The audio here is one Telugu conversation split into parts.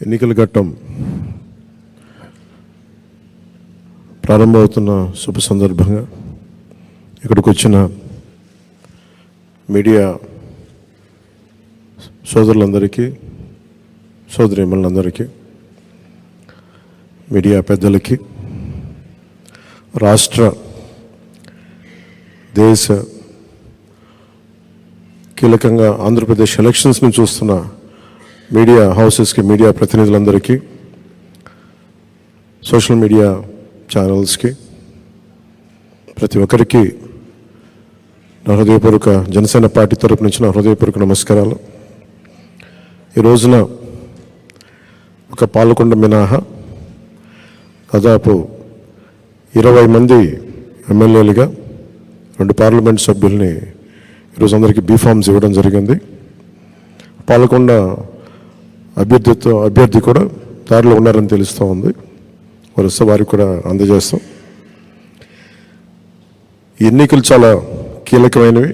ఎన్నికల ఘట్టం ప్రారంభమవుతున్న శుభ సందర్భంగా ఇక్కడికి వచ్చిన మీడియా సోదరులందరికీ, సోదరీమణులందరికీ, మీడియా పెద్దలకి, రాష్ట్ర దేశ కీలకంగా ఆంధ్రప్రదేశ్ ఎలక్షన్స్ని చూస్తున్న మీడియా హౌసెస్కి, మీడియా ప్రతినిధులందరికీ, సోషల్ మీడియా ఛానల్స్కి, ప్రతి ఒక్కరికి నా హృదయపూర్వక జనసేన పార్టీ తరపు నుంచి నా హృదయపూర్వక నమస్కారాలు. ఈ రోజున ఒక పాలకొండ మినహా దాదాపు 20 మంది ఎమ్మెల్యేలుగా 2 పార్లమెంట్ సభ్యుల్ని ఈరోజు అందరికీ బీఫామ్స్ ఇవ్వడం జరిగింది. పాలకొండ అభ్యర్థి కూడా దారిలో ఉన్నారని తెలుస్తూ ఉంది. వరుస వారికి కూడా అందజేస్తాం. ఈ ఎన్నికలు చాలా కీలకమైనవి.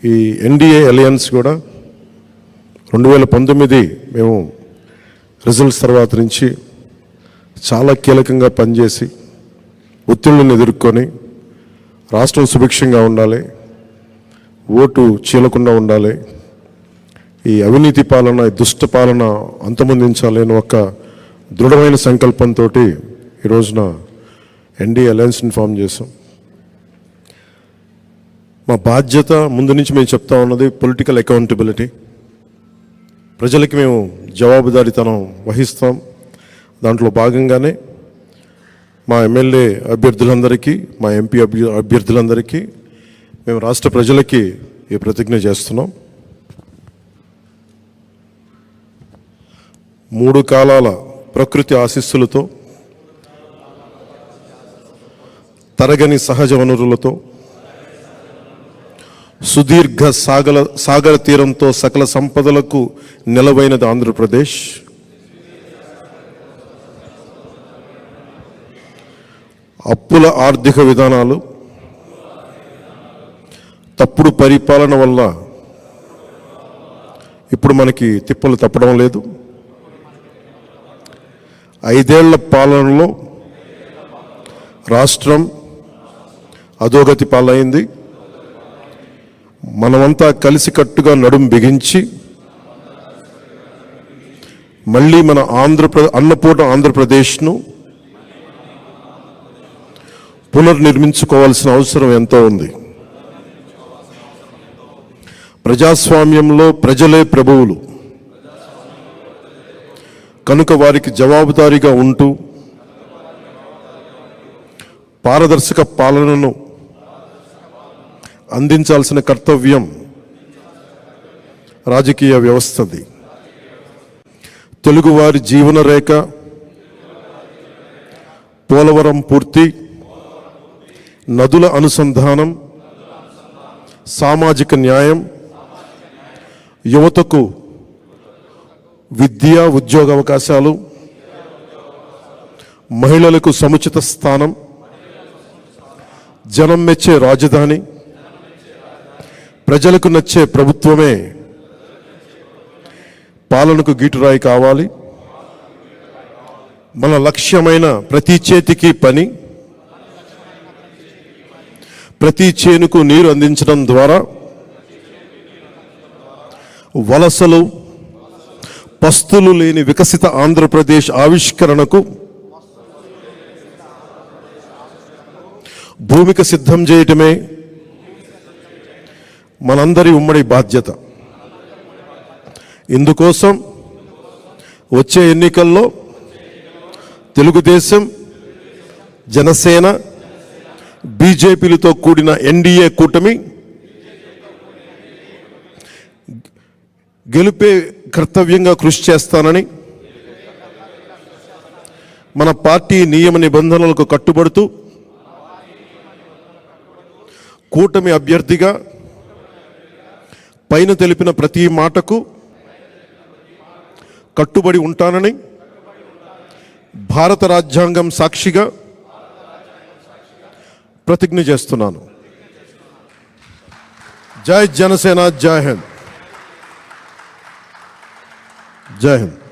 ఈ ఎన్డీఏ అలయన్స్ కూడా 2019 మేము రిజల్ట్స్ తర్వాత నుంచి చాలా కీలకంగా పనిచేసి ఒత్తిళ్లను ఎదుర్కొని రాష్ట్రం సుభిక్షంగా ఉండాలి, ఓటు చీలకుండా ఉండాలి, ఈ అవినీతి పాలన, దుష్ట పాలన అంతమొందించాలి అని ఒక దృఢమైన సంకల్పంతో ఈ రోజున ఎన్డీఏ అలయన్స్ని ఫామ్ చేసాం. మా బాధ్యత ముందు నుంచి మేము చెప్తా ఉన్నది పొలిటికల్ అకౌంటబిలిటీ. ప్రజలకి మేము జవాబుదారీతనం వహిస్తాం. దాంట్లో భాగంగానే మా ఎమ్మెల్యే అభ్యర్థులందరికీ, మా ఎంపీ అభ్యర్థులందరికీ మేము రాష్ట్ర ప్రజలకి ఈ ప్రతిజ్ఞ చేస్తున్నాం. 3 కాలాల ప్రకృతి ఆశీస్సులతో, తరగని సహజ వనరులతో, సుదీర్ఘ సాగర తీరంతో సకల సంపదలకు నెలవైనది ఆంధ్రప్రదేశ్. అప్పుల ఆర్థిక విధానాలు, తప్పుడు పరిపాలన వల్ల ఇప్పుడు మనకి తిప్పలు తప్పడం లేదు. 5 ఏళ్ల పాలనలో రాష్ట్రం అధోగతి పాలైంది. మనమంతా కలిసికట్టుగా నడుం బిగించి మళ్ళీ మన అన్నపూర్ణ ఆంధ్రప్రదేశ్ను పునర్నిర్మించుకోవాల్సిన అవసరం ఎంతో ఉంది. ప్రజాస్వామ్యంలో ప్రజలే ప్రభువులు కనుక వారికి జవాబుదారీగా ఉంటూ పారదర్శక పాలనను అందించాల్సిన కర్తవ్యం రాజకీయ వ్యవస్థది. తెలుగువారి జీవన రేఖ, పోలవరం పూర్తి, నదుల అనుసంధానం, సామాజిక న్యాయం, యువతకు విద్య, ఉద్యోగ అవకాశాలు, మహిళలకు సముచిత స్థానం, జనం మెచ్చే రాజధాని, ప్రజలకు నచ్చే ప్రభుత్వమే పాలనకు గీటురాయి కావాలి. మన లక్ష్యమైన ప్రతి చేతికి పని, ప్రతి చేనుకు నీరు అందించడం ద్వారా వలసలు, పస్తులు లేని వికసిత ఆంధ్రప్రదేశ్ ఆవిష్కరణకు భూమిక సిద్ధం చేయటమే మనందరి ఉమ్మడి బాధ్యత. ఇందుకోసం వచ్చే ఎన్నికల్లో తెలుగుదేశం, జనసేన, బీజేపీలతో కూడిన ఎన్డీఏ కూటమి గెలుపే కర్తవ్యంగా కృషి చేస్తానని, మన పార్టీ నియమ నిబంధనలకు కట్టుబడుతూ కూటమి అభ్యర్థిగా పైన తెలిపిన ప్రతి మాటకు కట్టుబడి ఉంటానని భారత రాజ్యాంగం సాక్షిగా ప్రతిజ్ఞ చేస్తున్నాను. జై జనసేన, జై హింద్. జై హింద్.